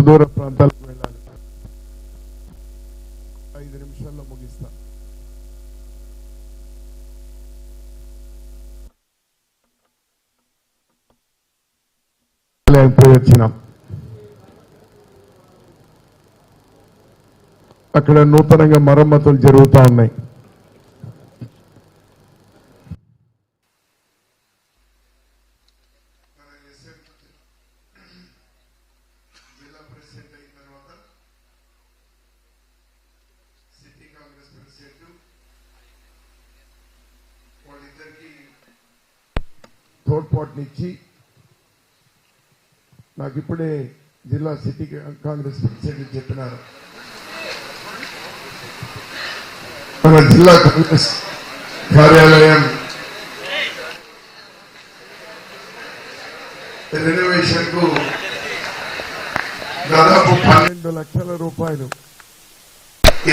సుదూర ప్రాంతాలకు వెళ్ళాలి. 5 నిమిషాల్లో ముగిస్తా. పోయి వచ్చినాం. అక్కడ నూతనంగా మరమ్మతులు జరుగుతూ ఉన్నాయి. తోడ్పాటునిచ్చి నాకు ఇప్పుడే జిల్లా సిటీ కాంగ్రెస్ ప్రెసిడెంట్ చెప్పినారు, మన జిల్లా కాంగ్రెస్ కార్యాలయం రెనోవేషన్ కు దాదాపు 12 లక్షల రూపాయలు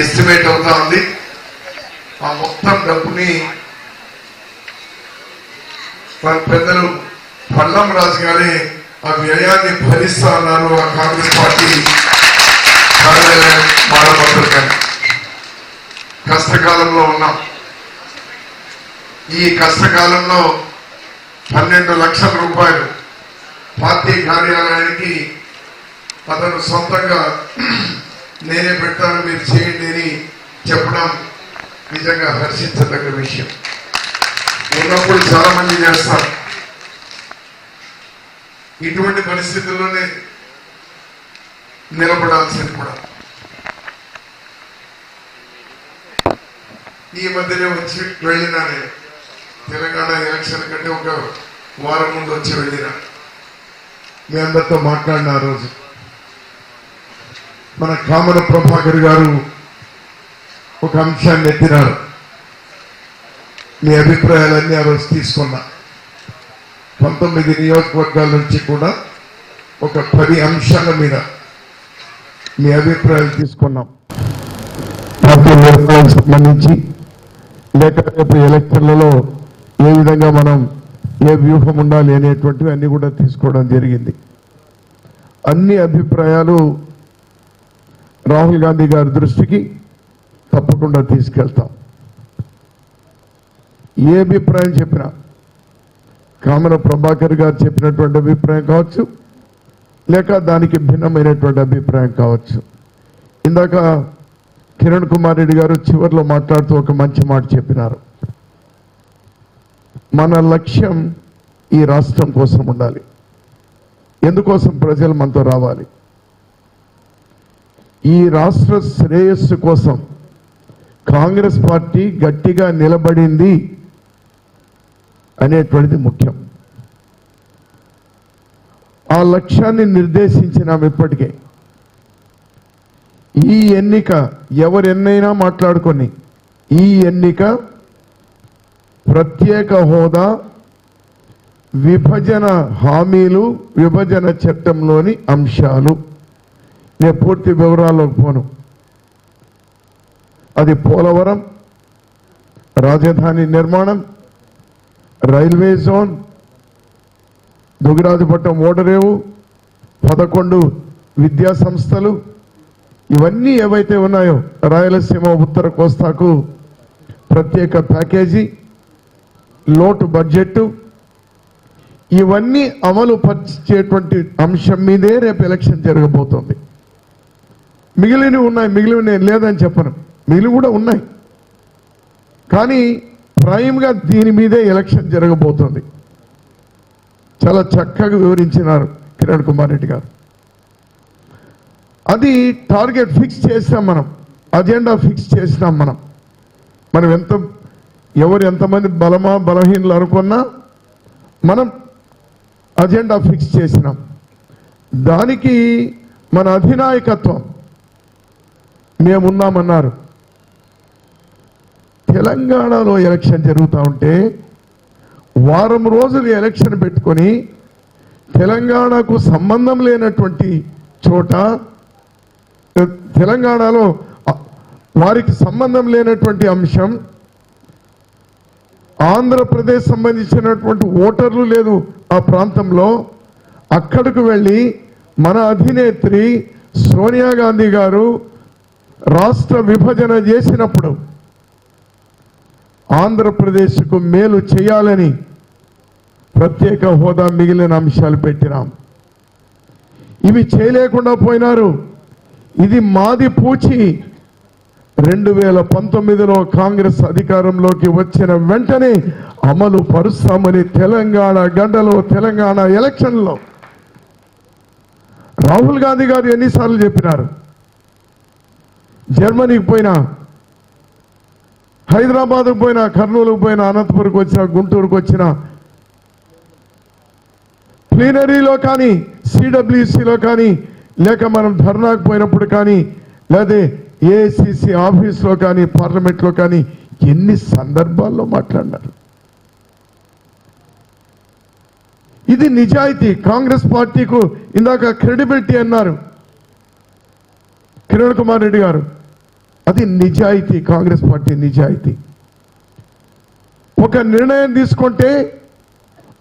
ఎస్టిమేట్ అవుతా ఉంది. ఆ మొత్తం డబ్బుని మన పెద్దలు పల్లం రాజు గారే ఆ వ్యయాన్ని భరిస్తా ఉన్నారు. ఆ కాంగ్రెస్ పార్టీ కార్యాలయం మానవత్వం కష్టకాలంలో ఉన్నాం. ఈ కష్టకాలంలో 12 లక్షల రూపాయలు పార్టీ కార్యాలయానికి అతను సొంతంగా నేనే పెడతాను, మీరు చేయండి అని చెప్పడం నిజంగా హర్షించదగ్గ విషయం. ఉన్నప్పుడు చాలా మంది చేస్తారు. ఇటువంటి పరిస్థితుల్లోనే నిలబడాల్సింది కూడా. ఈ మధ్యనే వచ్చి వెళ్ళినా నేను తెలంగాణ ఎలక్షన్ కంటే ఒక వారం ముందు వచ్చి వెళ్ళినా. మీ అందరితో మాట్లాడిన ఆ రోజు మన కామన ప్రభాకర్ గారు ఒక అంశాన్ని ఎత్తినారు. మీ అభిప్రాయాలన్నీ ఆ రోజు తీసుకున్నా. 19 నియోజకవర్గాల నుంచి కూడా ఒక 10 అంశాల మీద మీ అభిప్రాయాలు తీసుకున్నాం. పార్టీ నిర్ణయాలకు సంబంధించి లేక రేపు ఎలక్షన్లలో ఏ విధంగా మనం ఏ వ్యూహం ఉండాలి అనేటువంటివి అన్ని కూడా తీసుకోవడం జరిగింది. అన్ని అభిప్రాయాలు రాహుల్ గాంధీ గారి దృష్టికి తప్పకుండా తీసుకెళ్తాం. ఏ అభిప్రాయం చెప్పినా, కామన ప్రభాకర్ గారు చెప్పినటువంటి అభిప్రాయం కావచ్చు, లేక దానికి భిన్నమైనటువంటి అభిప్రాయం కావచ్చు. ఇందాక కిరణ్ కుమార్ రెడ్డి గారు చివరిలో మాట్లాడుతూ ఒక మంచి మాట చెప్పినారు. మన లక్ష్యం ఈ రాష్ట్రం కోసం ఉండాలి. ఎందుకోసం? ప్రజలు మనతో రావాలి. ఈ రాష్ట్ర శ్రేయస్సు కోసం కాంగ్రెస్ పార్టీ గట్టిగా నిలబడింది అనేటువంటిది ముఖ్యం. ఆ లక్ష్యాన్ని నిర్దేశించినాం ఇప్పటికే. ఈ ఎన్నిక ఎవరెన్నైనా మాట్లాడుకొని, ఈ ఎన్నిక ప్రత్యేక హోదా, విభజన హామీలు, విభజన చట్టంలోని అంశాలు. నేను పూర్తి వివరాల్లోకి పోను. అది పోలవరం, రాజధాని నిర్మాణం, రైల్వే జోన్, దుగిరాజపట్నం ఓడరేవు, 11 విద్యా సంస్థలు, ఇవన్నీ ఏవైతే ఉన్నాయో, రాయలసీమ ఉత్తర కోస్తాకు ప్రత్యేక ప్యాకేజీ, లోటు బడ్జెట్, ఇవన్నీ అమలు పరిచేటువంటి అంశం మీదే రేపు ఎలక్షన్ జరగబోతోంది. మిగిలినవి ఉన్నాయి, మిగిలినవి లేదని చెప్పను, మిగిలిన కూడా ఉన్నాయి. కానీ ప్రైమ్గా దీని మీదే ఎలక్షన్ జరగబోతోంది. చాలా చక్కగా వివరించినారు కిరణ్ కుమార్ రెడ్డి గారు. అది టార్గెట్ ఫిక్స్ చేసినాం మనం, అజెండా ఫిక్స్ చేసినాం మనం. మనం ఎవరు ఎంతమంది బలహీనలు అనుకున్నా మనం అజెండా ఫిక్స్ చేసినాం. దానికి మన అధినాయకత్వం మేమున్నామన్నారు. తెలంగాణలో ఎలక్షన్ జరుగుతూ ఉంటే వారం రోజులు ఎలక్షన్ పెట్టుకొని తెలంగాణకు సంబంధం లేనటువంటి చోట, తెలంగాణలో వారికి సంబంధం లేనటువంటి అంశం, ఆంధ్రప్రదేశ్ సంబంధించినటువంటి ఓటర్లు లేదు ఆ ప్రాంతంలో, అక్కడికి వెళ్ళి మన అధినేత్రి సోనియా గాంధీ గారు రాష్ట్ర విభజన చేసినప్పుడు ఆంధ్రప్రదేశ్కు మేలు చేయాలని ప్రత్యేక హోదా మిగిలిన అంశాలు పెట్టినాం. ఇవి చేయలేకుండా పోయినారు. ఇది మాది పూచి 2019లో కాంగ్రెస్ అధికారంలోకి వచ్చిన వెంటనే అమలు పరుస్తామని తెలంగాణ గడ్డలో తెలంగాణ ఎలక్షన్లో రాహుల్ గాంధీ గారు ఎన్నిసార్లు చెప్పినారు. జర్మనీకి పోయినా, హైదరాబాద్కు పోయినా, కర్నూలుకు పోయినా, అనంతపురంకి వచ్చినా, గుంటూరుకు వచ్చినా, ప్లీనరీలో కానీ, సిడబ్ల్యూసిలో కానీ, లేక మనం ధర్నాకు పోయినప్పుడు కానీ, లేదా ఏఐసిసి ఆఫీస్లో కానీ, పార్లమెంట్లో కానీ ఎన్ని సందర్భాల్లో మాట్లాడినారు. ఇది నిజాయితీ. కాంగ్రెస్ పార్టీకు ఇందాక క్రెడిబిలిటీ అన్నారు కిరణ్ కుమార్ రెడ్డి గారు. అది నిజాయితీ. కాంగ్రెస్ పార్టీ నిజాయితీ. ఒక నిర్ణయం తీసుకుంటే,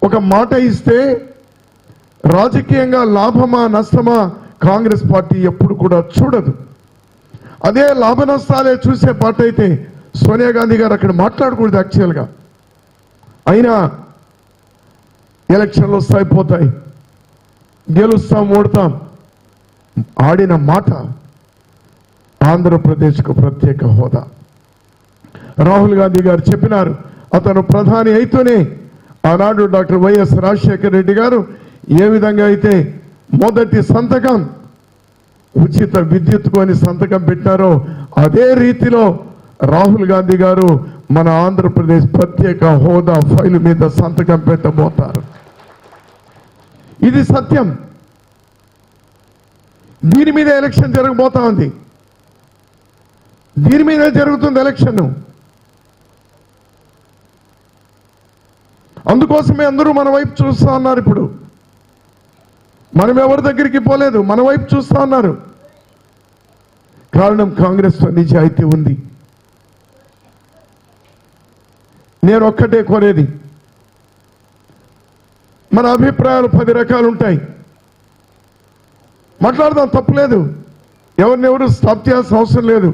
ఒక మాట ఇస్తే రాజకీయంగా లాభమా నష్టమా కాంగ్రెస్ పార్టీ ఎప్పుడు కూడా చూడదు. అదే లాభ నష్టాలే చూసే పార్టీ అయితే సోనియా గాంధీ గారు అక్కడ మాట్లాడకూడదు యాక్చువల్గా. అయినా ఎలక్షన్లు వస్తాయి పోతాయి, గెలుస్తాం ఓడతాం. ఆడిన మాట ఆంధ్రప్రదేశ్కు ప్రత్యేక హోదా. రాహుల్ గాంధీ గారు చెప్పినారు, అతను ప్రధాని అయితేనే ఆనాడు డాక్టర్ వైఎస్ రాజశేఖర రెడ్డి గారు ఏ విధంగా అయితే మొదటి సంతకం ఉచిత విద్యుత్ అని సంతకం పెట్టారో అదే రీతిలో రాహుల్ గాంధీ గారు మన ఆంధ్రప్రదేశ్ ప్రత్యేక హోదా ఫైల్ మీద సంతకం పెట్టబోతారు. ఇది సత్యం. దీని మీద ఎలక్షన్ జరగబోతా ఉంది. దీని మీద జరుగుతుంది ఎలక్షన్. అందుకోసమే అందరూ మన వైపు చూస్తా ఉన్నారు. ఇప్పుడు మనం ఎవరి దగ్గరికి పోలేదు, మన వైపు చూస్తా ఉన్నారు. కారణం కాంగ్రెస్ నిజాయితీ ఉంది. నేను ఒక్కటే కోరేది, మన అభిప్రాయాలు 10 రకాలు ఉంటాయి. మాట్లాడదాం, తప్పులేదు. ఎవరినెవరు స్టాప్ చేయాల్సిన అవసరం లేదు.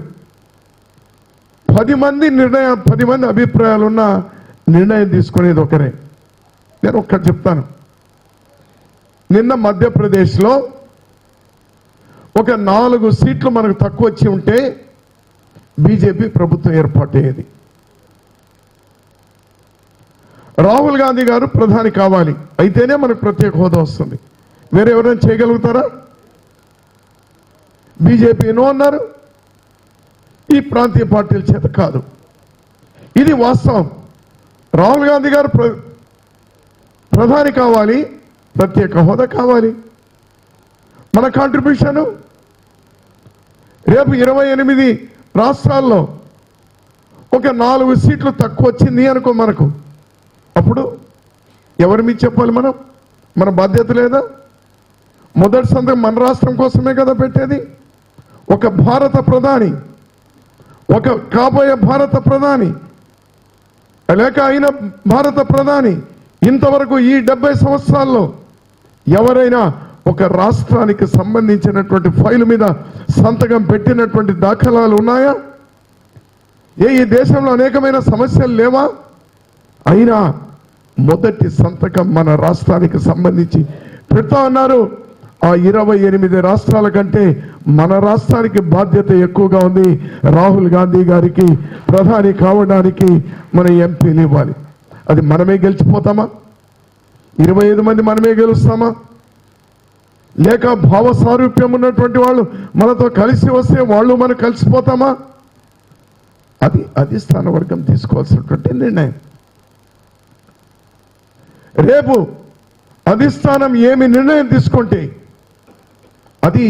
10 మంది అభిప్రాయాలు ఉన్న నిర్ణయం తీసుకునేది ఒకరే. నేను ఒక్కటి చెప్తాను. నిన్న మధ్యప్రదేశ్లో ఒక 4 సీట్లు మనకు తక్కువ వచ్చి ఉంటే బీజేపీ ప్రభుత్వం ఏర్పాటయ్యేది. రాహుల్ గాంధీ గారు ప్రధాని కావాలి, అయితేనే మనకు ప్రత్యేక హోదా వస్తుంది. వేరే ఎవరైనా చేయగలుగుతారా? బీజేపీ నో అన్నారు. ఈ ప్రాంతీయ పార్టీల చేత కాదు. ఇది వాస్తవం. రాహుల్ గాంధీ గారు ప్రధాని కావాలి, ప్రత్యేక హోదా కావాలి. మన కాంట్రిబ్యూషన్ రేపు 28 రాష్ట్రాల్లో ఒక 4 సీట్లు తక్కువ వచ్చింది అనుకో మనకు. అప్పుడు ఎవరి మీద చెప్పాలి? మన బాధ్యత లేదా? మొదటి సంతకం మన రాష్ట్రం కోసమే కదా పెట్టేది. ఒక భారత ప్రధాని, ఒక కాబోయే భారత ప్రధాని, లేక అయిన భారత ప్రధాని ఇంతవరకు ఈ 70 సంవత్సరాల్లో ఎవరైనా ఒక రాష్ట్రానికి సంబంధించినటువంటి ఫైల్ మీద సంతకం పెట్టినటువంటి దాఖలాలు ఉన్నాయా? ఈ దేశంలో అనేకమైన సమస్యలు లేవా? అయినా మొదటి సంతకం మన రాష్ట్రానికి సంబంధించి పెడతా ఉన్నారు. ఆ 28 రాష్ట్రాల కంటే మన రాష్ట్రానికి బాధ్యత ఎక్కువగా ఉంది. రాహుల్ గాంధీ గారికి ప్రధాని కావడానికి మన ఎంపీలు ఇవ్వాలి. అది మనమే గెలిచిపోతామా? 25 మంది మనమే గెలుస్తామా? లేక భావ సారూప్యం ఉన్నటువంటి వాళ్ళు మనతో కలిసి వస్తే వాళ్ళు మనం కలిసిపోతామా? అది అధిష్టాన వర్గం తీసుకోవాల్సినటువంటి నిర్ణయం. రేపు అధిష్టానం ఏమి నిర్ణయం తీసుకుంటే అది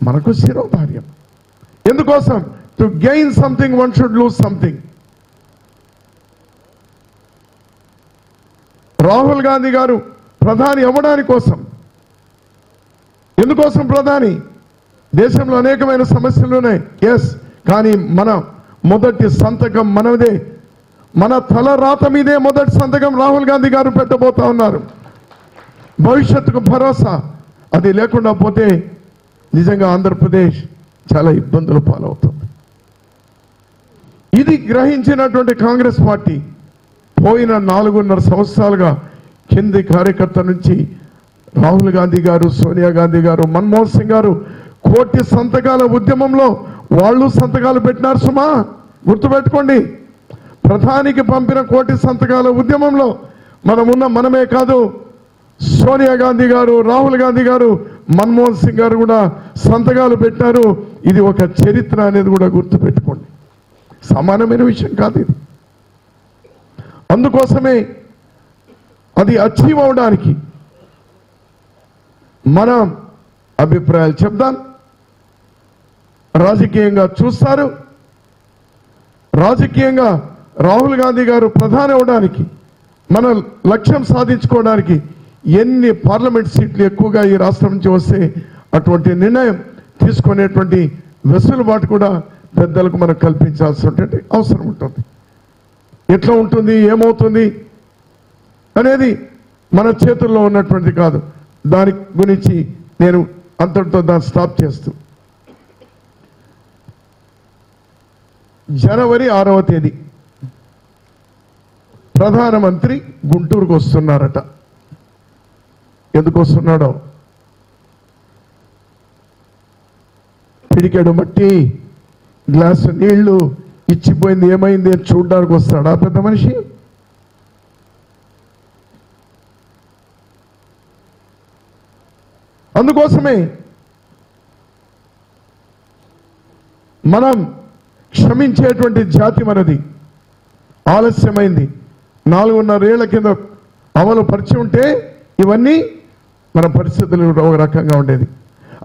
మనకు శిరోధార్యం. ఎందుకోసం? To gain something one should lose something. Rahul Gandhi గారు ప్రధాని అవ్వడానికి కోసం. ఎందుకోసం ప్రధాని? దేశంలో అనేకమైన సమస్యలు ఉన్నాయి, ఎస్. కానీ మన మొదటి సంతకం మనదే. మన తల రాత మీదే మొదటి సంతకం రాహుల్ గాంధీ గారు పెట్టబోతా ఉన్నారు. భవిష్యత్తుకు భరోసా. అది లేకుండా పోతే నిజంగా ఆంధ్రప్రదేశ్ చాలా ఇబ్బందుల పాలవుతుంది. ఇది గ్రహించినటువంటి కాంగ్రెస్ పార్టీ పోయిన 4.5 సంవత్సరాలుగా కింది కార్యకర్త నుంచి రాహుల్ గాంధీ గారు, సోనియా గాంధీ గారు, మన్మోహన్ సింగ్ గారు కోటి సంతకాల ఉద్యమంలో వాళ్ళు సంతకాలు పెట్టినారు. సుమా గుర్తుపెట్టుకోండి, ప్రధానికి పంపిన కోటి సంతకాల ఉద్యమంలో మనమే కాదు, సోనియా గాంధీ గారు, రాహుల్ గాంధీ గారు, మన్మోహన్ సింగ్ గారు కూడా సంతకాలు పెట్టారు. ఇది ఒక చరిత్ర అనేది కూడా గుర్తుపెట్టుకోండి. సమానమైన విషయం కాదు ఇది. అందుకోసమే అది అచీవ్ అవడానికి మనం అభిప్రాయాలు చెప్దాం. రాజకీయంగా చూస్తారు. రాజకీయంగా రాహుల్ గాంధీ గారు ప్రధాని అవడానికి, మన లక్ష్యం సాధించుకోవడానికి ఎన్ని పార్లమెంట్ సీట్లు ఎక్కువగా ఈ రాష్ట్రం నుంచి వస్తే అటువంటి నిర్ణయం తీసుకునేటువంటి వెసులుబాటు కూడా పెద్దలకు మనం కల్పించాల్సినటువంటి అవసరం ఉంటుంది. ఎట్లా ఉంటుంది, ఏమవుతుంది అనేది మన చేతుల్లో ఉన్నటువంటి కాదు. దాని గురించి నేను అంతటితో దాన్ని స్టాప్ చేస్తూ, జనవరి 6వ తేదీ ప్రధానమంత్రి గుంటూరుకు వస్తున్నారట. ఎందుకు వస్తున్నాడో, పిడికెడు మట్టి గ్లాసు నీళ్లు ఇచ్చిపోయింది ఏమైంది అని చూడడానికి వస్తాడా పెద్ద మనిషి? అందుకోసమే మనం క్షమించేటువంటి జాతి మనది. ఆలస్యమైంది. 4.5 ఏళ్ల కింద అమలు పరిచి ఉంటే ఇవన్నీ మన పరిస్థితులు ఒక రకంగా ఉండేది.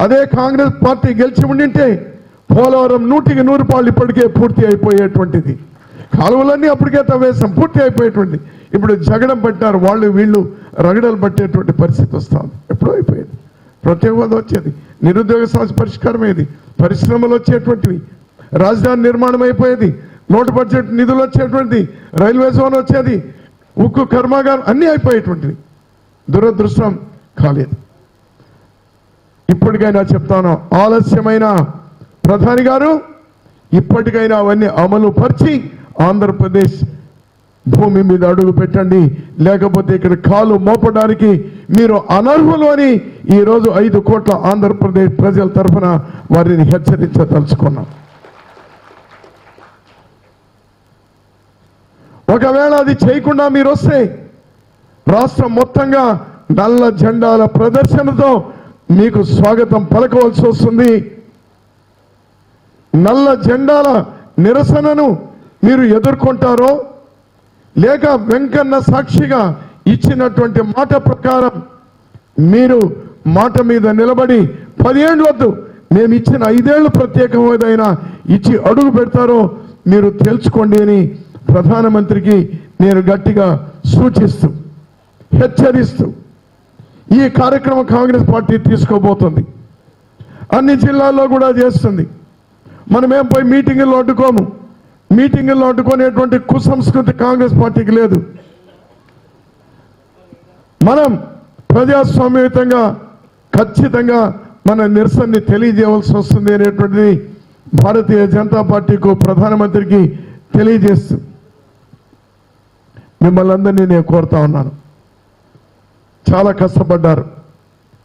అదే కాంగ్రెస్ పార్టీ గెలిచి ఉండింటే పోలవరం 100కి 100 పాళ్ళు ఇప్పటికే పూర్తి అయిపోయేటువంటిది. కాలువలన్నీ అప్పటికే తవ్వేశాం, పూర్తి అయిపోయేటువంటి. ఇప్పుడు జగడం పట్టారు వాళ్ళు వీళ్ళు, రగడలు పట్టేటువంటి పరిస్థితి వస్తుంది. ఎప్పుడో అయిపోయేది. ప్రత్యేక హోదా వచ్చేది, నిరుద్యోగ సమస్య పరిష్కారం అయ్యేది, పరిశ్రమలు వచ్చేటువంటివి, రాజధాని నిర్మాణం అయిపోయేది, నోటు బడ్జెట్ నిధులు వచ్చేటువంటిది, రైల్వే జోన్ వచ్చేది, ఉక్కు కర్మాగారం అన్నీ అయిపోయేటువంటివి. దురదృష్టం కాలేదు. ఇప్పటికైనా చెప్తాను, ఆలస్యమైన ప్రధాని గారు ఇప్పటికైనా అవన్నీ అమలు పరిచి ఆంధ్రప్రదేశ్ భూమి మీద అడుగు పెట్టండి. లేకపోతే ఇక్కడ కాలు మోపడానికి మీరు అనర్హులు అని ఈరోజు 5 కోట్ల ఆంధ్రప్రదేశ్ ప్రజల తరఫున వారిని హెచ్చరించదలుచుకున్నాం. ఒకవేళ అది చేయకుండా మీరు వస్తే రాష్ట్రం మొత్తంగా నల్ల జెండాల ప్రదర్శనతో మీకు స్వాగతం పలకవలసి వస్తుంది. నల్ల జెండాల నిరసనను మీరు ఎదుర్కొంటారో, లేక వెంకన్న సాక్షిగా ఇచ్చినటువంటి మాట ప్రకారం మీరు మాట మీద నిలబడి 10 ఏళ్ళు వద్దు, మేము ఇచ్చిన 5 ఏళ్ళు ప్రత్యేక హోదా ఇచ్చి అడుగు పెడతారో మీరు తెలుసుకోండి అని ప్రధానమంత్రికి నేను గట్టిగా సూచిస్తూ, హెచ్చరిస్తూ ఈ కార్యక్రమం కాంగ్రెస్ పార్టీ తీసుకోబోతుంది. అన్ని జిల్లాల్లో కూడా చేస్తుంది. మనమేం పోయి మీటింగుల్లో అడ్డుకోము. మీటింగుల్లో అడ్డుకునేటువంటి కుసంస్కృతి కాంగ్రెస్ పార్టీకి లేదు. మనం ప్రజాస్వామ్యయుతంగా ఖచ్చితంగా మన నిరసనని తెలియజేయవలసి వస్తుంది అనేటువంటిది భారతీయ జనతా పార్టీకు, ప్రధానమంత్రికి తెలియజేస్తూ మిమ్మల్ని అందరినీ నేను కోరుతా ఉన్నాను. చాలా కష్టపడ్డారు,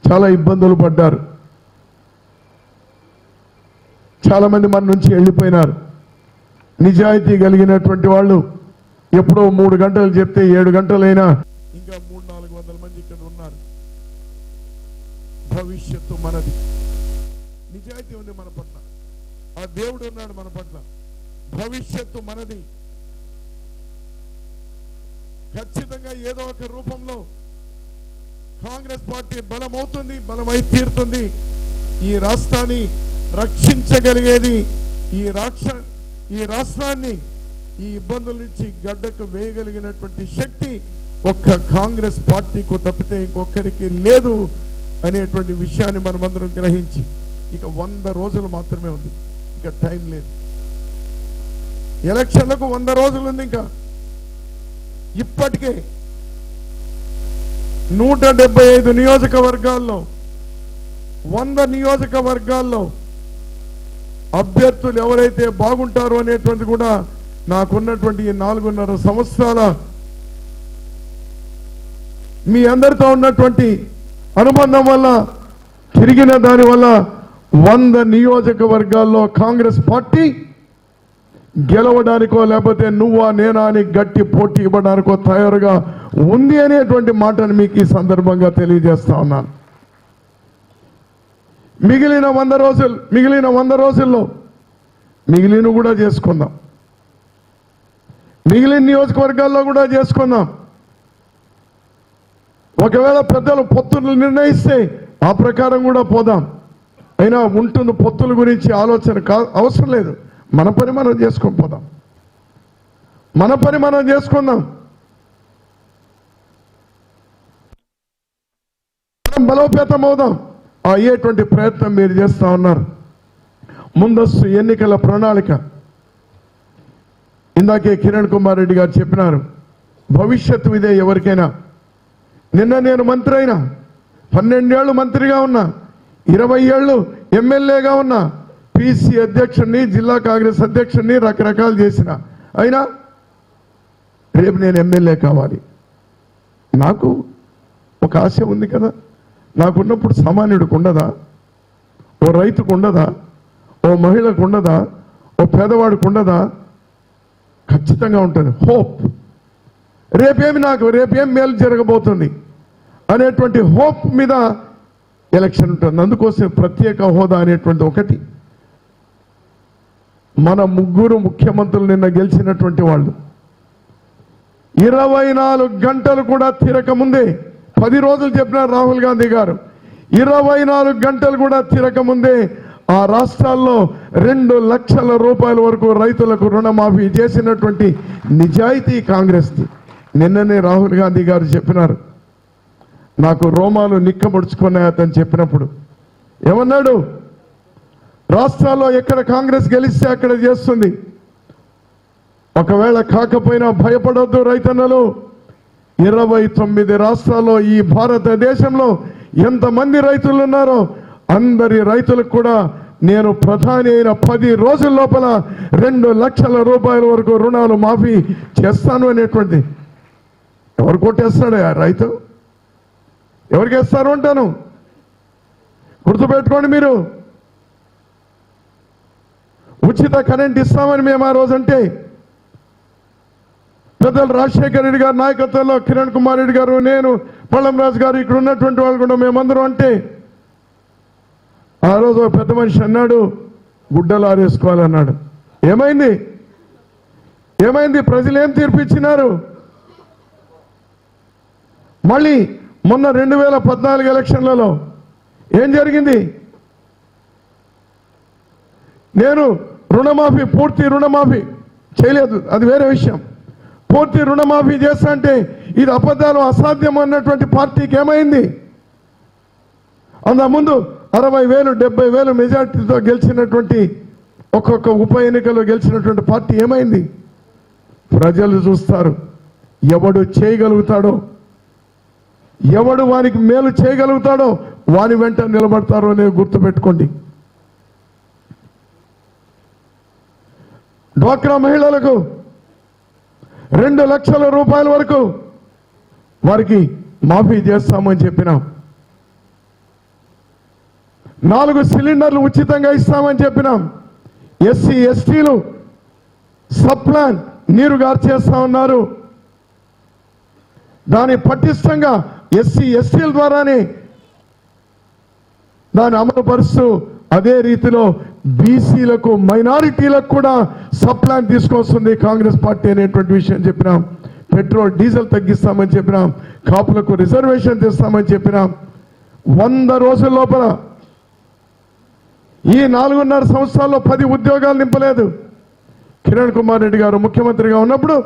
చాలా ఇబ్బందులు పడ్డారు, చాలా మంది మన నుంచి వెళ్ళిపోయినారు. నిజాయితీ కలిగినటువంటి వాళ్ళు ఎప్పుడో 3 గంటలు చెప్తే 7 గంటలైనా ఇంకా 300-400 మంది ఇక్కడ ఉన్నారు. భవిష్యత్తు మనది. నిజాయితీ ఉంది మన పట్ల, ఆ దేవుడు ఉన్నాడు మన పట్ల. భవిష్యత్తు మనది. ఖచ్చితంగా ఏదో ఒక రూపంలో కాంగ్రెస్ పార్టీ బలమవుతుంది, బలమై తీరుతుంది. ఈ రాష్ట్రాన్ని రక్షించగలిగేది, ఈ రాష్ట్రాన్ని ఈ ఇబ్బందుల నుంచి గడ్డకు వేయగలిగినటువంటి శక్తి ఒక్క కాంగ్రెస్ పార్టీకు తప్పితే ఇంకొకరికి లేదు అనేటువంటి విషయాన్ని మనమందరం గ్రహించి, ఇక 100 రోజులు మాత్రమే ఉంది, ఇక టైం లేదు. ఎలక్షన్లకు 100 రోజులు ఉంది. ఇంకా ఇప్పటికే 175 నియోజకవర్గాల్లో 100 నియోజకవర్గాల్లో అభ్యర్థులు ఎవరైతే బాగుంటారో అనేటువంటి కూడా నాకున్నటువంటి ఈ 4.5 సంవత్సరాల మీ అందరితో ఉన్నటువంటి అనుబంధం వల్ల తిరిగిన దాని వల్ల 100 నియోజకవర్గాల్లో కాంగ్రెస్ పార్టీ గెలవడానికో లేకపోతే నువ్వా నేనా అని గట్టి పోటీ ఇవ్వడానికో తయారుగా ఉంది అనేటువంటి మాటను మీకు ఈ సందర్భంగా తెలియజేస్తా ఉన్నాను. మిగిలిన 100 రోజుల్లో మిగిలిన కూడా చేసుకుందాం, మిగిలిన నియోజకవర్గాల్లో కూడా చేసుకుందాం. ఒకవేళ పెద్దలు పొత్తులు నిర్ణయిస్తే ఆ ప్రకారం కూడా పోదాం. అయినా ఉంటుంది పొత్తుల గురించి ఆలోచన అవసరం లేదు. మన పని మనం చేసుకొని పోదాం, మన పని మనం చేసుకుందాం. మనం బలోపేతం అవుదాం. అయ్యేటువంటి ప్రయత్నం మీరు చేస్తా ఉన్నారు. ముందస్తు ఎన్నికల ప్రణాళిక ఇందాకే కిరణ్ కుమార్ రెడ్డి గారు చెప్పినారు. భవిష్యత్తు ఇదే ఎవరికైనా. నిన్న నేను మంత్రి అయినా, 12 ఏళ్ళు మంత్రిగా ఉన్నా, 20 ఏళ్ళు ఎమ్మెల్యేగా ఉన్నా, పిసి అధ్యక్షుడిని, జిల్లా కాంగ్రెస్ అధ్యక్షుడిని రకరకాలు చేసిన. అయినా రేపు నేను ఎమ్మెల్యే కావాలి. నాకు ఒక ఆశ ఉంది కదా. నాకున్నప్పుడు సామాన్యుడికి ఉండదా? ఓ రైతుకు ఉండదా? ఓ మహిళకు ఉండదా? ఓ పేదవాడికి ఉండదా? ఖచ్చితంగా ఉంటుంది. హోప్, రేపేం మేలు జరగబోతుంది అనేటువంటి హోప్ మీద ఎలక్షన్ ఉంటుంది. అందుకోసం ప్రత్యేక హోదా అనేటువంటి ఒకటి. మన 3 ముఖ్యమంత్రులు నిన్న గెలిచినటువంటి వాళ్ళు 24 గంటలు కూడా తిరగముందే, 10 రోజులు చెప్పినారు రాహుల్ గాంధీ గారు, 24 గంటలు కూడా తిరగముందే ఆ రాష్ట్రాల్లో 2 లక్షల రూపాయల వరకు రైతులకు రుణమాఫీ చేసినటువంటి నిజాయితీ కాంగ్రెస్ది. నిన్ననే రాహుల్ గాంధీ గారు చెప్పినారు, నాకు రోమాలు నిక్కబడుచుకున్నాయి అతను చెప్పినప్పుడు. ఏమన్నాడు? రాష్ట్రాల్లో ఎక్కడ కాంగ్రెస్ గెలిస్తే అక్కడ చేస్తుంది. ఒకవేళ కాకపోయినా భయపడొద్దు రైతన్నలు. 29 రాష్ట్రాల్లో ఈ భారతదేశంలో ఎంతమంది రైతులు ఉన్నారో అందరి రైతులకు కూడా నేను ప్రధాని అయిన 10 రోజుల లోపల 2 లక్షల రూపాయల వరకు రుణాలు మాఫీ చేస్తాను అనేటువంటి. ఎవరు కొట్టేస్తాడు ఆ రైతు? ఎవరికి వేస్తారు అంటాను. గుర్తుపెట్టుకోండి మీరు. ఉచిత కరెంట్ ఇస్తామని మేము ఆ రోజంటే పెద్దలు రాజశేఖర రెడ్డి గారి నాయకత్వంలో కిరణ్ కుమార్ రెడ్డి గారు, నేను, పళ్ళం రాజు గారు, ఇక్కడ ఉన్నటువంటి వాళ్ళు కూడా మేమందరం అంటే ఆ రోజు పెద్ద మనిషి అన్నాడు, గుడ్డలు ఆరేసుకోవాలన్నాడు. ఏమైంది? ప్రజలు ఏం తీర్పు ఇచ్చినారు? మళ్ళీ మొన్న 2014 ఎలక్షన్లలో ఏం జరిగింది? నేను రుణమాఫీ, పూర్తి రుణమాఫీ చేయలేదు, అది వేరే విషయం. పూర్తి రుణమాఫీ చేస్తా అంటే ఇది అబద్ధాలు, అసాధ్యం అన్నటువంటి పార్టీకి ఏమైంది? అంతకుముందు 60,000 70,000 మెజార్టీతో గెలిచినటువంటి ఒక్కొక్క ఉప ఎన్నికల్లో గెలిచినటువంటి పార్టీ ఏమైంది? ప్రజలు చూస్తారు. ఎవడు చేయగలుగుతాడో, ఎవడు వానికి మేలు చేయగలుగుతాడో వాని వెంట నిలబడతారో అనేది గుర్తుపెట్టుకోండి. డ్వాక్రా మహిళలకు 2 లక్షల రూపాయల వరకు వారికి మాఫీ చేస్తామని చెప్పినాం. 4 సిలిండర్లు ఉచితంగా ఇస్తామని చెప్పినాం. ఎస్సీ ఎస్టీలు సప్లాన్ నీరు గార్చేస్తా ఉన్నారు. దాన్ని పటిష్టంగా ఎస్సీ ఎస్టీల ద్వారానే దాన్ని అమలుపరుస్తూ అదే రీతిలో బీసీలకు, మైనారిటీలకు కూడా సప్లాన్ తీసుకొస్తుంది కాంగ్రెస్ పార్టీ అనేటువంటి విషయం చెప్పినాం. పెట్రోల్ డీజిల్ తగ్గిస్తామని చెప్పినాం. కాపులకు రిజర్వేషన్ తెస్తామని చెప్పినాం. 100 రోజుల లోపల ఈ 4.5 సంవత్సరాల్లో 10 ఉద్యోగాలు నింపలేదు. కిరణ్ కుమార్ రెడ్డి గారు ముఖ్యమంత్రిగా ఉన్నప్పుడు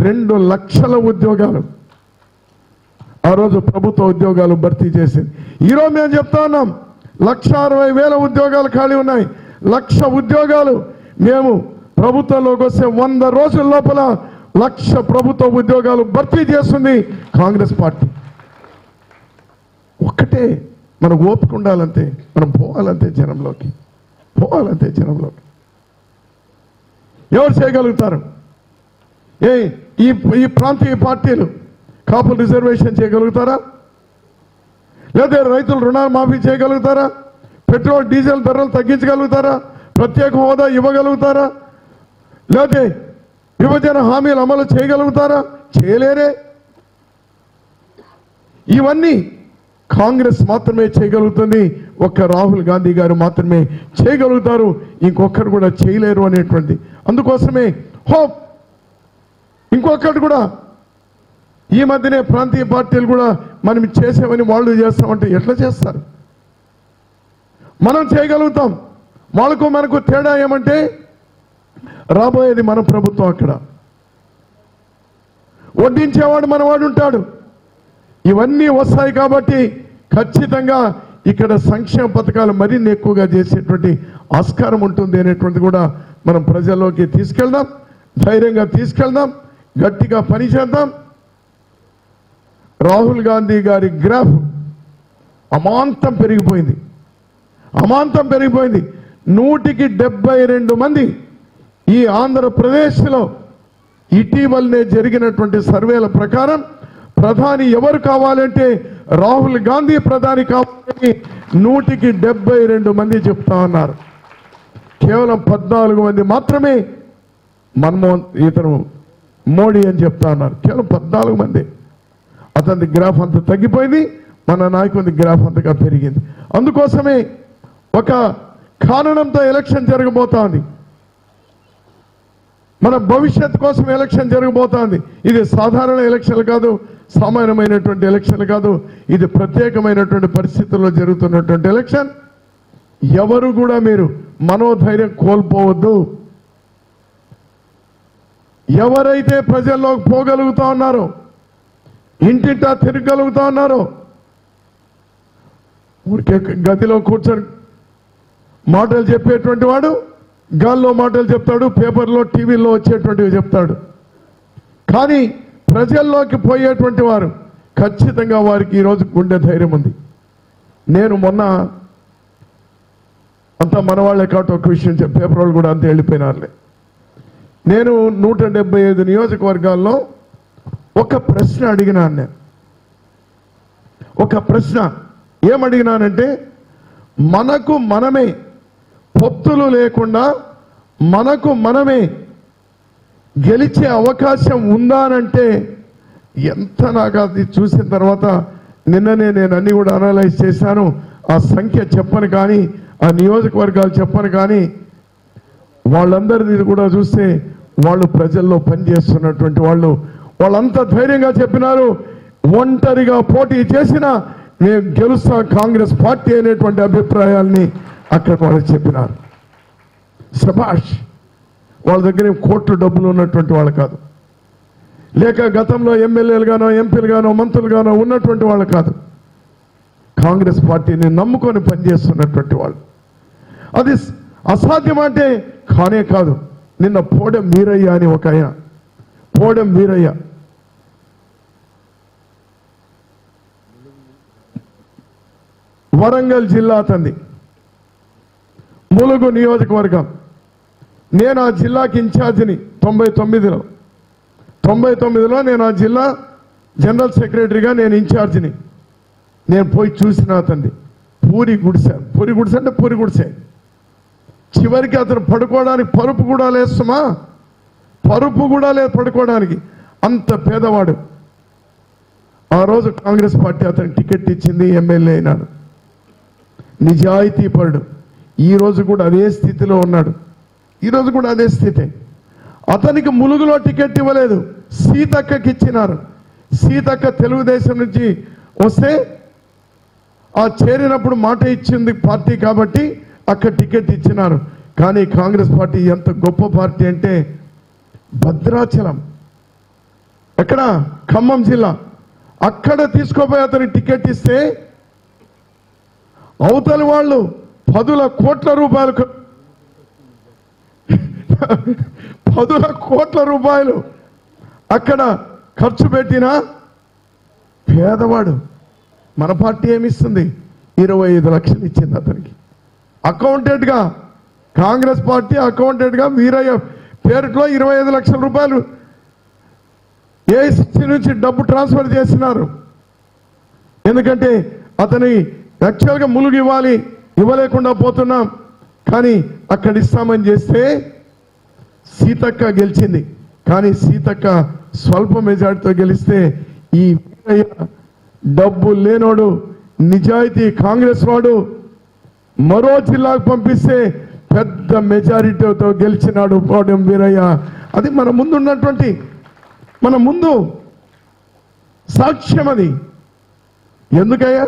2 లక్షల ఉద్యోగాలు ఆ రోజు ప్రభుత్వ ఉద్యోగాలు భర్తీ చేసింది. ఈరోజు మేము చెప్తా ఉన్నాం, 1,60,000 ఉద్యోగాలు ఖాళీ ఉన్నాయి. 1,00,000 ఉద్యోగాలు మేము ప్రభుత్వంలోకి వస్తే 100 రోజుల లోపల 1,00,000 ప్రభుత్వ ఉద్యోగాలు భర్తీ చేస్తుంది కాంగ్రెస్ పార్టీ. ఒక్కటే మనకు ఓపిక ఉండాలంతే, మనం పోవాలంతే జనంలోకి, పోవాలంతే జనంలోకి. ఎవరు చేయగలుగుతారు? ఈ ప్రాంతీయ పార్టీలు కాపులు రిజర్వేషన్ చేయగలుగుతారా? లేదా రైతులు రుణాలు మాఫీ చేయగలుగుతారా? పెట్రోల్ డీజిల్ ధరలు తగ్గించగలుగుతారా? ప్రత్యేక హోదా ఇవ్వగలుగుతారా? లేదా విభజన హామీలు అమలు చేయగలుగుతారా? చేయలేరే. ఇవన్నీ కాంగ్రెస్ మాత్రమే చేయగలుగుతుంది, ఒక్క రాహుల్ గాంధీ గారు మాత్రమే చేయగలుగుతారు, ఇంకొకరు కూడా చేయలేరు అనేటువంటి. అందుకోసమే హోప్. ఇంకొకటి కూడా ఈ మధ్యనే ప్రాంతీయ పార్టీలు కూడా మనం చేసామని వాళ్ళు చేస్తామంటే ఎట్లా చేస్తారు? మనం చేయగలుగుతాం. వాళ్ళకు మనకు తేడా ఏమంటే రాబోయేది మన ప్రభుత్వం, అక్కడ వడ్డించేవాడు మనవాడు ఉంటాడు. ఇవన్నీ వస్తాయి కాబట్టి ఖచ్చితంగా ఇక్కడ సంక్షేమ పథకాలు మరిన్ని ఎక్కువగా చేసేటువంటి ఆస్కారం ఉంటుంది అనేటువంటి కూడా మనం ప్రజల్లోకి తీసుకెళ్దాం, ధైర్యంగా తీసుకెళ్దాం, గట్టిగా పనిచేద్దాం. రాహుల్ గాంధీ గారి గ్రాఫ్ అమాంతం పెరిగిపోయింది, అమాంతం పెరిగిపోయింది. 172 మంది ఈ ఆంధ్రప్రదేశ్లో ఇటీవలనే జరిగినటువంటి సర్వేల ప్రకారం ప్రధాని ఎవరు కావాలంటే రాహుల్ గాంధీ ప్రధాని కావాలని 172 మంది చెప్తా ఉన్నారు. కేవలం 14 మంది మాత్రమే ఇతను మోడీ అని చెప్తా ఉన్నారు. కేవలం 14 మంది. అతని గ్రాఫ్ అంత తగ్గిపోయింది, మన నాయకుడి గ్రాఫ్ అంతగా పెరిగింది. అందుకోసమే ఒక కారణంతో ఎలక్షన్ జరగబోతోంది. మన భవిష్యత్ కోసం ఎలక్షన్ జరగబోతోంది. ఇది సాధారణ ఎలక్షన్లు కాదు, సామాన్యమైనటువంటి ఎలక్షన్లు కాదు, ఇది ప్రత్యేకమైనటువంటి పరిస్థితుల్లో జరుగుతున్నటువంటి ఎలక్షన్. ఎవరు కూడా మీరు మనోధైర్యం కోల్పోవద్దు. ఎవరైతే ప్రజల్లోకి పోగలుగుతా ఉన్నారో, ఇంటింటా తిరగలుగుతా ఉన్నారో, ఊరికే గదిలో కూర్చొని మాటలు చెప్పేటువంటి వాడు గాల్లో మాటలు చెప్తాడు, పేపర్లో టీవీలో వచ్చేటువంటివి చెప్తాడు. కానీ ప్రజల్లోకి పోయేటువంటి వారు ఖచ్చితంగా వారికి ఈరోజు గుండె ధైర్యం ఉంది. నేను మొన్న అంతా మనవాళ్లే కాబట్టి ఒక విషయం పేపర్ వాళ్ళు కూడా అంతా వెళ్ళిపోయినారులే. నేను 175 నియోజకవర్గాల్లో ఒక ప్రశ్న అడిగినాను. నేను ఒక ప్రశ్న ఏమడిగినానంటే, మనకు మనమే పొత్తులు లేకుండా మనకు మనమే గెలిచే అవకాశం ఉందానంటే ఎంత. నాకు అది చూసిన తర్వాత నిన్ననే నేను అన్ని కూడా అనలైజ్ చేశాను. ఆ సంఖ్య చెప్పను కానీ, ఆ నియోజకవర్గాలు చెప్పను కానీ, వాళ్ళందరిది కూడా చూస్తే వాళ్ళు ప్రజల్లో పనిచేస్తున్నటువంటి వాళ్ళంతా ధైర్యంగా చెప్పినారు. ఒంటరిగా పోటీ చేసినా మేము గెలుస్తాం కాంగ్రెస్ పార్టీ అనేటువంటి అభిప్రాయాల్ని అక్కడ వాళ్ళు చెప్పినారు. శభాష్. వాళ్ళ దగ్గర కోట్లు డబ్బులు ఉన్నటువంటి వాళ్ళు కాదు, లేక గతంలో ఎమ్మెల్యేలుగానో ఎంపీలుగానో మంత్రులుగానో ఉన్నటువంటి వాళ్ళు కాదు, కాంగ్రెస్ పార్టీని నమ్ముకొని పనిచేస్తున్నటువంటి వాళ్ళు. అది అసాధ్యం అంటే కానే కాదు. నిన్న పోడెం వీరయ్య అని ఒక ఆయన, పోడెం వీరయ్య వరంగల్ జిల్లా, అతన్ని ములుగు నియోజకవర్గం. నేను ఆ జిల్లాకి ఇన్ఛార్జిని 99లో నేను ఆ జిల్లా జనరల్ సెక్రటరీగా నేను ఇన్ఛార్జిని. నేను పోయి చూసిన అతన్ని పూరి గుడిసె అంటే పూరి గుడిసె. చివరికి అతను పడుకోవడానికి పరుపు కూడా లేస్తామా, పరుపు కూడా లేదు పడుకోవడానికి, అంత పేదవాడు. ఆ రోజు కాంగ్రెస్ పార్టీ అతనికి టికెట్ ఇచ్చింది, ఎమ్మెల్యే అయినాడు. నిజాయితీ పరుడు. ఈ రోజు కూడా అదే స్థితిలో ఉన్నాడు. ఈరోజు కూడా అదే స్థితి. అతనికి ములుగులో టికెట్ ఇవ్వలేదు, సీతక్కకి ఇచ్చినారు. సీతక్క తెలుగుదేశం నుంచి వస్తే ఆ చేరినప్పుడు మాట ఇచ్చింది పార్టీ కాబట్టి అక్కడ టికెట్ ఇచ్చినారు. కానీ కాంగ్రెస్ పార్టీ ఎంత గొప్ప పార్టీ అంటే, భద్రాచలం ఎక్కడ, ఖమ్మం జిల్లా, అక్కడ తీసుకోపోయి అతనికి టికెట్ ఇస్తే అవతలి వాళ్ళు 10 కోట్ల రూపాయలు 10 కోట్ల రూపాయలు అక్కడ ఖర్చు పెట్టినా పేదవాడు. మన పార్టీ ఏమిస్తుంది? 25 లక్షలు ఇచ్చింది అతనికి. అకౌంటెంట్గా కాంగ్రెస్ పార్టీ అకౌంటెంట్గా వీరయ్య పేరులో 25 లక్షల రూపాయలు ఏఐసిసి నుంచి డబ్బు ట్రాన్స్ఫర్ చేసినారు. ఎందుకంటే అతని యాక్చువల్గా ములుగు ఇవ్వలేకుండా పోతున్నాం, కానీ అక్కడ ఇస్తామని చేస్తే సీతక్క గెలిచింది. కానీ సీతక్క స్వల్ప మెజార్టీతో గెలిస్తే ఈ వీరయ్య డబ్బు లేనోడు, నిజాయితీ కాంగ్రెస్ వాడు మరో జిల్లాకు పంపిస్తే పెద్ద మెజారిటీతో గెలిచినాడు పోవడం వీరయ్య. అది మన ముందు ఉన్నటువంటి మన ముందు సాక్ష్యం. అది ఎందుకయ్యా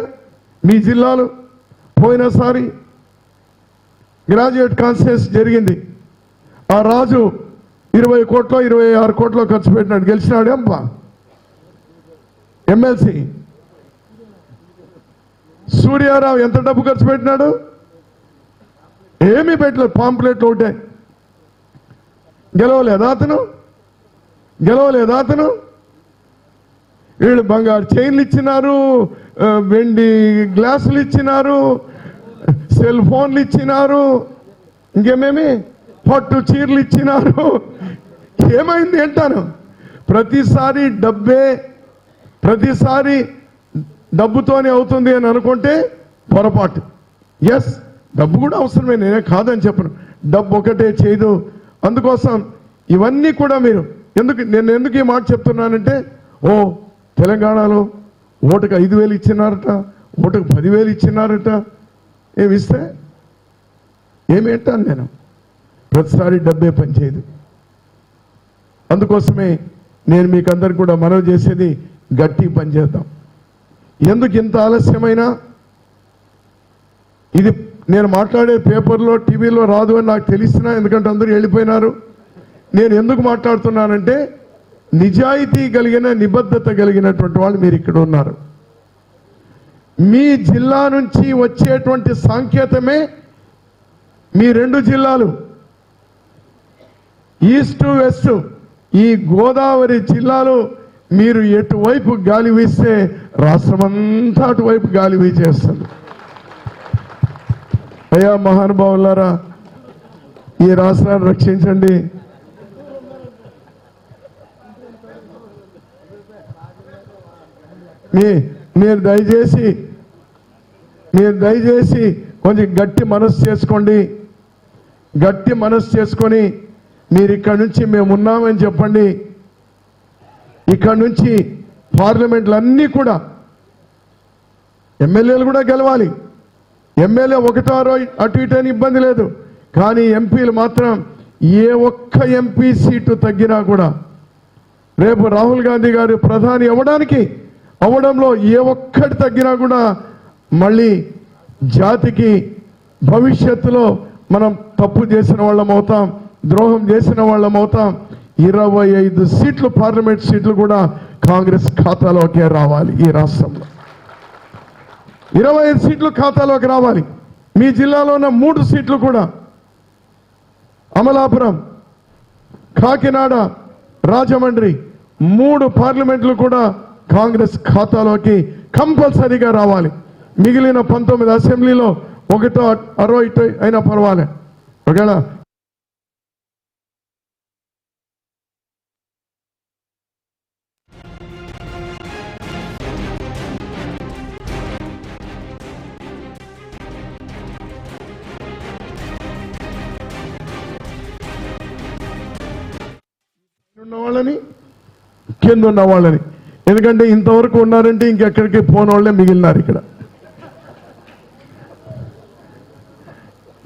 మీ జిల్లాలో పోయినసారి గ్రాడ్యుయేట్ కాన్ఫరెన్స్ జరిగింది. ఆ రాజు 20 కోట్లో 26 కోట్లో ఖర్చు పెట్టినాడు, గెలిచినాడు. అబ్బా ఎమ్మెల్సీ సూర్యారావు ఎంత డబ్బు ఖర్చు పెట్టినాడు? ఏమీ పెట్టలేదు, పాంప్లెట్లు ఒకటే. గెలవలేదా అతను? వీళ్ళు బంగారు చైన్లు ఇచ్చినారు, వెండి గ్లాసులు ఇచ్చినారు, సెల్ ఫోన్లు ఇచ్చినారు, ఇంకేమేమి పట్టు చీరలు ఇచ్చినారు. ఏమైంది అంటాను? ప్రతిసారి డబ్బుతోనే అవుతుంది అని అనుకుంటే పొరపాటు. ఎస్, డబ్బు కూడా అవసరమే, నేనే కాదని చెప్పను. డబ్బు ఒకటే చేయదు. అందుకోసం ఇవన్నీ కూడా మీరు నేను ఎందుకు ఈ మాట చెప్తున్నానంటే, తెలంగాణలో ఓటుకు 5,000 ఇచ్చినారట, ఓటుకు 10,000 ఇచ్చినారట. ఏమిస్తే ఏమేంటాను నేను? ప్రతిసారి డబ్బే పనిచేయదు. అందుకోసమే నేను మీకు అందరికి కూడా మనవి చేసేది, గట్టి పని చేద్దాం. ఎందుకు ఇంత ఆలస్యమైనా ఇది నేను మాట్లాడే పేపర్లో టీవీలో రాదు అని నాకు తెలిసినా, ఎందుకంటే అందరూ వెళ్ళిపోయినారు. నేను ఎందుకు మాట్లాడుతున్నానంటే, నిజాయితీ కలిగిన నిబద్ధత కలిగినటువంటి వాళ్ళు మీరు ఇక్కడ ఉన్నారు. మీ జిల్లా నుంచి వచ్చేటువంటి సాంకేతమే మీ 2 జిల్లాలు ఈస్ట్ వెస్ట్, ఈ గోదావరి జిల్లాలో మీరు ఎటువైపు గాలి వీస్తే రాష్ట్రమంతా అటువైపు గాలి వీచేస్తుంది. అయ్యా మహానుభావులారా, ఈ రాష్ట్రాన్ని రక్షించండి. మీరు దయచేసి కొంచెం గట్టి మనసు చేసుకొని మీరు ఇక్కడ నుంచి మేము ఉన్నామని చెప్పండి. ఇక్కడ నుంచి పార్లమెంట్లు అన్నీ కూడా ఎమ్మెల్యేలు కూడా గెలవాలి. ఎమ్మెల్యే 1 అటు ఇటు అని ఇబ్బంది లేదు, కానీ ఎంపీలు మాత్రం ఏ ఒక్క ఎంపీ సీటు తగ్గినా కూడా రేపు రాహుల్ గాంధీ గారు ప్రధాని అవ్వడంలో ఏ ఒక్కటి తగ్గినా కూడా మళ్ళీ జాతికి భవిష్యత్తులో మనం తప్పు చేసిన వాళ్ళం అవుతాం, ద్రోహం చేసిన వాళ్ళం అవుతాం. 25 సీట్లు పార్లమెంట్ సీట్లు కూడా కాంగ్రెస్ ఖాతాలోకే రావాలి. ఈ రాష్ట్రంలో 25 సీట్లు ఖాతాలోకి రావాలి. మీ జిల్లాలో ఉన్న 3 సీట్లు కూడా అమలాపురం, కాకినాడ, రాజమండ్రి 3 పార్లమెంట్లు కూడా కాంగ్రెస్ ఖాతాలోకి కంపల్సరీగా రావాలి. మిగిలిన 19 అసెంబ్లీలో 1 అరో ఇటు అయినా పర్వాలే. ఒకవేళ ఉన్నవాళ్ళని కింద ఉన్న వాళ్ళని, ఎందుకంటే ఇంతవరకు ఉన్నారంటే ఇంకెక్కడికి పోని వాళ్ళే మిగిలినారు. ఇక్కడ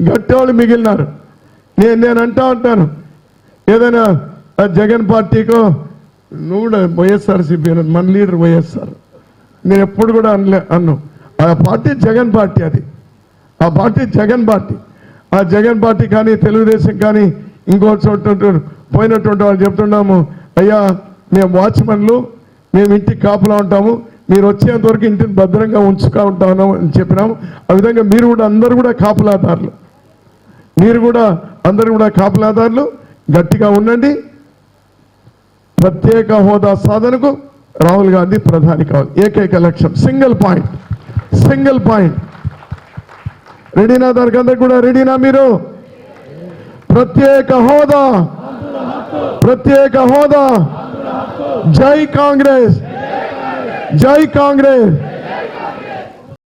గట్టేవాళ్ళు మిగిలినారు. నేను అంటా ఉంటాను, ఏదైనా జగన్ పార్టీకో నువ్వు కూడా వైఎస్ఆర్సీపీ మన లీడర్ వైఎస్ఆర్, నేను ఎప్పుడు కూడా అన్ను. ఆ పార్టీ జగన్ పార్టీ, ఆ పార్టీ జగన్ పార్టీ. ఆ జగన్ పార్టీ కానీ తెలుగుదేశం కానీ ఇంకో చోట పోయినటువంటి వాళ్ళు చెప్తున్నాము, అయ్యా మేము వాచ్మెన్లు, మేము ఇంటికి కాపులా ఉంటాము, మీరు వచ్చేంత వరకు ఇంటిని భద్రంగా ఉంచుతా ఉంటాము అని చెప్పినాము. ఆ విధంగా మీరు కూడా అందరూ కూడా కాపులాదారులు, అందరూ కూడా కాపులాదారులు. గట్టిగా ఉండండి. ప్రత్యేక హోదా సాధనకు రాహుల్ గాంధీ ప్రధాని కావాలి. ఏకైక లక్ష్యం, సింగిల్ పాయింట్. రెడీనా? దానికి అందరికి కూడా రెడీనా మీరు? ప్రత్యేక హోదా, ప్రత్యేక హోదా. జై కాంగ్రెస్, జై కాంగ్రెస్.